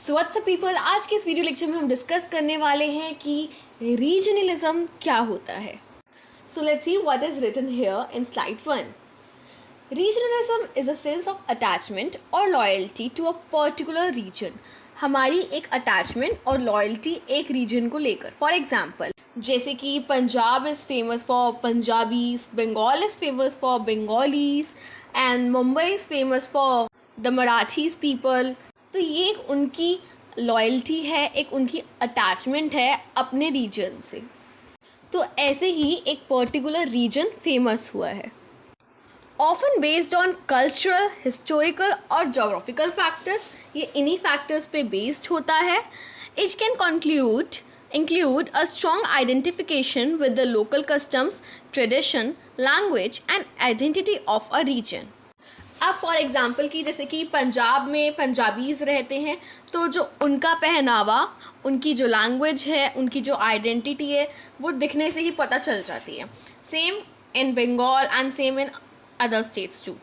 So what's up people, आज के इस वीडियो लेक्चर में हम डिस्कस करने वाले हैं कि रीजनलिज्म क्या होता है. So let's see what is written here in slide 1. Regionalism is a sense of attachment और loyalty to a particular region. हमारी एक अटैचमेंट और लॉयल्टी एक रीजन को लेकर. फॉर एग्जाम्पल, जैसे कि Punjab is famous for Punjabis, Bengal is famous for Bengalis and Mumbai is famous for the Marathis people. तो ये एक उनकी लॉयल्टी है, एक उनकी अटैचमेंट है अपने रीजन से. तो ऐसे ही एक पर्टिकुलर रीजन फेमस हुआ है. Often based on cultural, historical और जोग्राफिकल फैक्टर्स. ये इन्हीं फैक्टर्स पे बेस्ड होता है. It can include a strong identification with the local customs, tradition, language and identity of a region. अब फॉर एग्ज़ाम्पल कि जैसे कि पंजाब में पंजाबीज़ रहते हैं, तो जो उनका पहनावा, उनकी जो लैंग्वेज है, उनकी जो आइडेंटिटी है, वो दिखने से ही पता चल जाती है. Same in Bengal and same in other states too.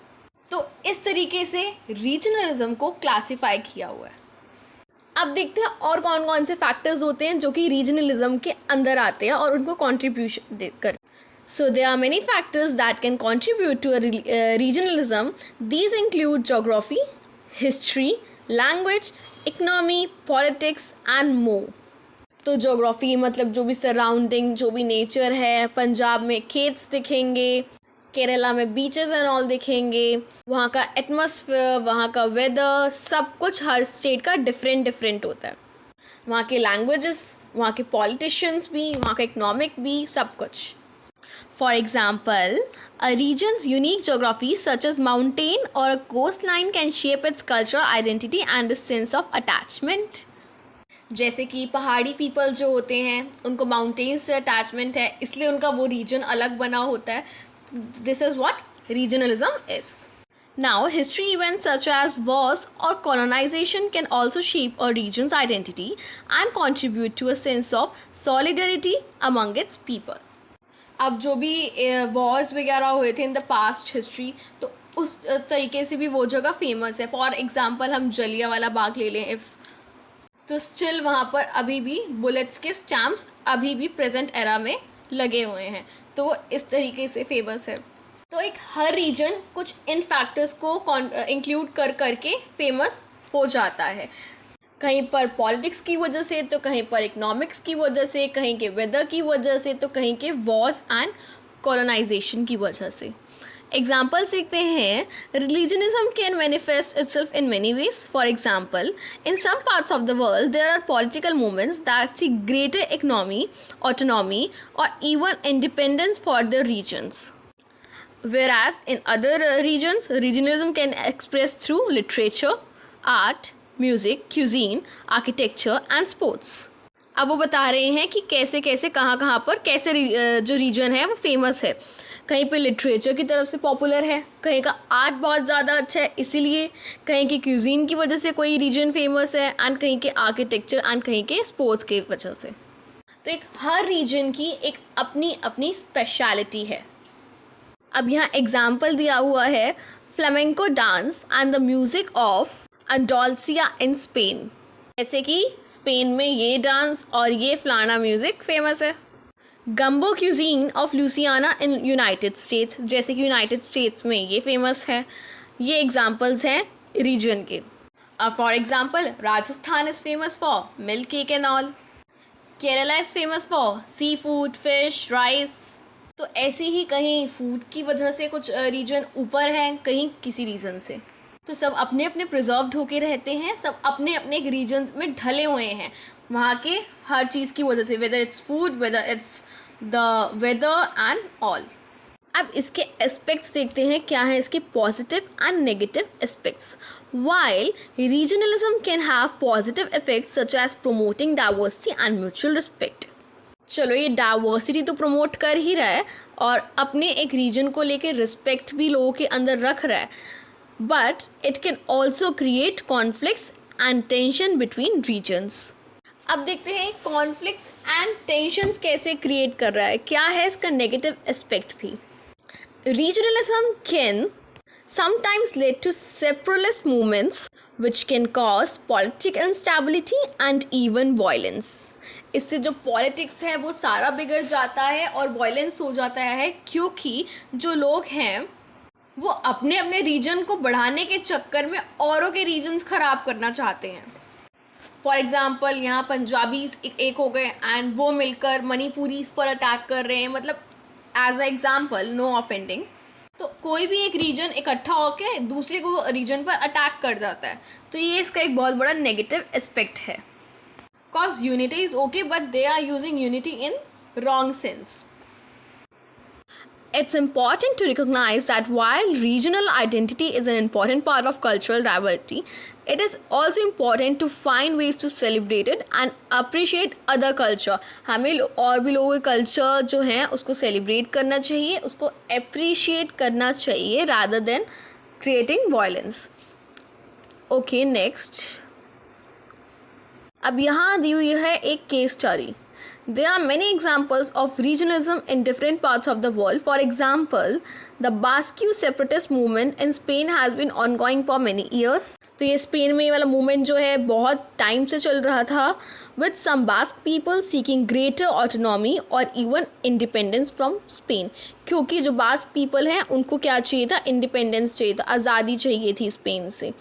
तो इस तरीके से रीजनलिज्म को क्लासीफाई किया हुआ है. अब देखते हैं और कौन कौन से फैक्टर्स होते हैं जो कि रीजनलिज्म के अंदर आते हैं और उनको कंट्रीब्यूशन देकर. So there are many factors that can contribute to a regionalism. These include geography, history, language, economy, politics and more. तो geography मतलब जो भी सराउंडिंग, जो भी नेचर है. पंजाब में खेत्स दिखेंगे, केरला में बीचेस एंड ऑल दिखेंगे, वहाँ का एटमॉस्फेयर, वहाँ का वेदर, सब कुछ हर स्टेट का डिफरेंट होता है. वहाँ के लैंग्वेजेस, वहाँ के पॉलिटिशियंस भी, वहाँ का इकोनॉमिक भी, सब कुछ. For example, a region's unique geography such as mountain or a coastline can shape its cultural identity and a sense of attachment. जैसे कि पहाड़ी पीपल जो होते हैं उनको माउंटेन से अटैचमेंट है, इसलिए उनका वो रीजन अलग बना होता है. This is what regionalism is. Now, history events such as wars or colonization can also shape a region's identity and contribute to a sense of solidarity among its people. अब जो भी वॉर्स वगैरह हुए थे इन द पास्ट हिस्ट्री, तो उस तरीके से भी वो जगह फेमस है. फॉर एग्जांपल हम जलियांवाला बाग ले लें इफ़, तो स्टिल वहाँ पर अभी भी बुलेट्स के स्टैम्प्स अभी भी प्रेजेंट एरा में लगे हुए हैं. तो वो इस तरीके से फेमस है. तो एक हर रीजन कुछ इन फैक्टर्स को इंक्लूड करके फेमस हो जाता है. कहीं पर पॉलिटिक्स की वजह से, तो कहीं पर इकोनॉमिक्स की वजह से, कहीं के वेदर की वजह से, तो कहीं के वॉर्स एंड कॉलोनाइजेशन की वजह से. एग्जाम्पल सीखते हैं. Religionism can manifest itself in many ways. For example, in some parts of the world there are political movements that see greater economy, autonomy और even independence for the regions. Whereas in other regions, regionalism can express through literature, art, music, cuisine, architecture and sports. अब वो बता रहे हैं कि कैसे कैसे कहाँ पर कैसे जो रीजन है वो फेमस है. कहीं पे लिटरेचर की तरफ से पॉपुलर है, कहीं का आर्ट बहुत ज़्यादा अच्छा है इसीलिए, कहीं की क्यूजीन की वजह से कोई रीजन फेमस है, एंड कहीं के आर्किटेक्चर एंड कहीं के स्पोर्ट्स की वजह से. तो एक हर रीजन की एक अपनी अपनी स्पेशलिटी है. अब यहाँ एग्जाम्पल दिया हुआ है, flamenco dance and the music of Andalusia in Spain. जैसे कि स्पेन में ये डांस और ये फलाना म्यूज़िक फेमस है. Gumbo cuisine of Louisiana in United States. जैसे कि यूनाइटेड स्टेट्स में ये फेमस है. ये एग्जांपल्स हैं रीजन के. अब for example, Rajasthan is famous for milk cake and all. Kerala is famous for sea food, fish, rice. तो ऐसे ही कहीं फूड की वजह से कुछ रीजन ऊपर हैं, कहीं किसी रीज़न से. तो सब अपने अपने प्रिजर्व्ड होके रहते हैं, सब अपने अपने एक रीजन में ढले हुए हैं वहाँ के हर चीज़ की वजह से, whether it's food, whether it's the weather and all. अब इसके एस्पेक्ट्स देखते हैं क्या है इसके positive and negative aspects. While regionalism can have positive effects such as promoting diversity and mutual respect. चलो, ये डाइवर्सिटी तो प्रमोट कर ही रहा है और अपने एक रीजन को लेके रिस्पेक्ट भी लोगों के अंदर रख रहा है. But it can also create conflicts and tension between regions. अब देखते हैं conflicts and tensions कैसे create कर रहा है, क्या है इसका negative aspect भी. Regionalism can sometimes led to separatist movements which can cause political instability and even violence. इससे जो पॉलिटिक्स है वो सारा बिगड़ जाता है और वायलेंस हो जाता है, क्योंकि जो लोग हैं वो अपने अपने रीजन को बढ़ाने के चक्कर में औरों के रीजन्स ख़राब करना चाहते हैं. फॉर एग्ज़ाम्पल यहाँ पंजाबीज एक हो गए एंड वो मिलकर मणिपुरीज पर अटैक कर रहे हैं. मतलब as a example, no offending, तो कोई भी एक रीजन इकट्ठा होकर दूसरे को रीजन पर अटैक कर जाता है. तो ये इसका एक बहुत बड़ा नेगेटिव एस्पेक्ट है. Cause unity is okay but they are using unity in wrong sense. It's important to recognize that while regional identity is an important part of cultural diversity, it is also important to find ways to celebrate it and appreciate other culture. हमें और भी लोगों के culture जो हैं उसको celebrate करना चाहिए, उसको अप्रिशिएट करना चाहिए rather than creating violence. Okay, next. अब यहाँ दी हुई है एक case study. There are many examples of regionalism in different parts of the world. For example, the Basque separatist movement in Spain has been ongoing for many years. तो ये Spain में वाला movement जो है बहुत टाइम से चल रहा था, with some Basque people seeking greater autonomy or even independence from Spain. क्योंकि जो बास्क पीपल हैं उनको क्या चाहिए था, इंडिपेंडेंस चाहिए था, आज़ादी चाहिए थी स्पेन से.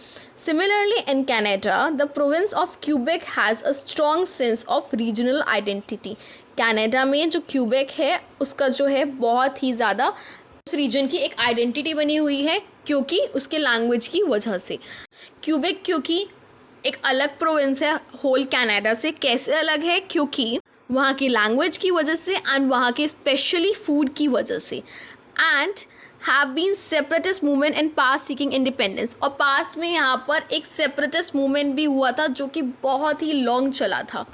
Similarly, in Canada, the province of Quebec has a strong sense of regional identity. Canada में जो क्यूबेक है उसका जो है बहुत ही ज़्यादा उस रीजन की एक आइडेंटिटी बनी हुई है, क्योंकि उसके लैंग्वेज की वजह से. क्यूबेक क्योंकि एक अलग प्रोविंस है होल कनाडा से. कैसे अलग है? क्योंकि वहाँ की लैंग्वेज की वजह से एंड वहाँ के स्पेशली फूड की वजह से. And have been separatist movement in past seeking independence. और पास्ट में यहाँ पर एक सेपरेटिस्ट मूवमेंट भी हुआ था जो कि बहुत ही लॉन्ग चला था,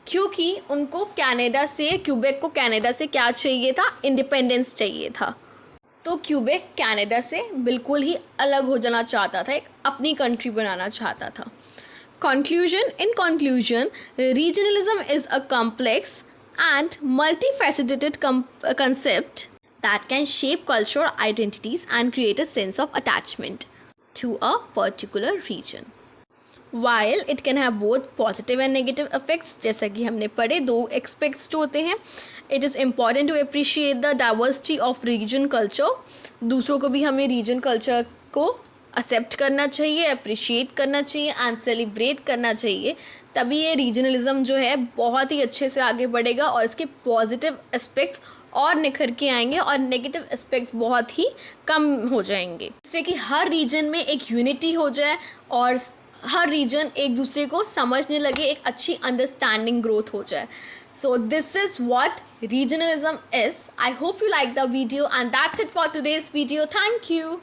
क्योंकि उनको कनाडा से, क्यूबेक को कनाडा से क्या चाहिए था, इंडिपेंडेंस चाहिए था. तो क्यूबेक कनाडा से बिल्कुल ही अलग हो जाना चाहता था, एक अपनी कंट्री बनाना चाहता था. Conclusion. In conclusion, regionalism is a complex and multifaceted concept that can shape cultural identities and create a sense of attachment to a particular region. While it can have both positive and negative effects, जैसा कि हमने पढ़े, दो aspects जो होते हैं, it is important to appreciate the diversity of region culture. दूसरों को भी हमें रीजन कल्चर को एक्सेप्ट करना चाहिए, अप्रिशिएट करना चाहिए एंड सेलिब्रेट करना चाहिए. तभी ये रीजनलिज्म जो है बहुत ही अच्छे से आगे बढ़ेगा और इसके पॉजिटिव एस्पेक्ट्स और निखर के आएंगे और नेगेटिव एस्पेक्ट्स बहुत ही कम हो जाएंगे, जिससे कि हर रीजन में एक यूनिटी हो जाए और हर रीजन एक दूसरे को समझने लगे, एक अच्छी अंडरस्टैंडिंग ग्रोथ हो जाए. So this is what regionalism is. I hope you like the video and that's it for today's video. Thank you.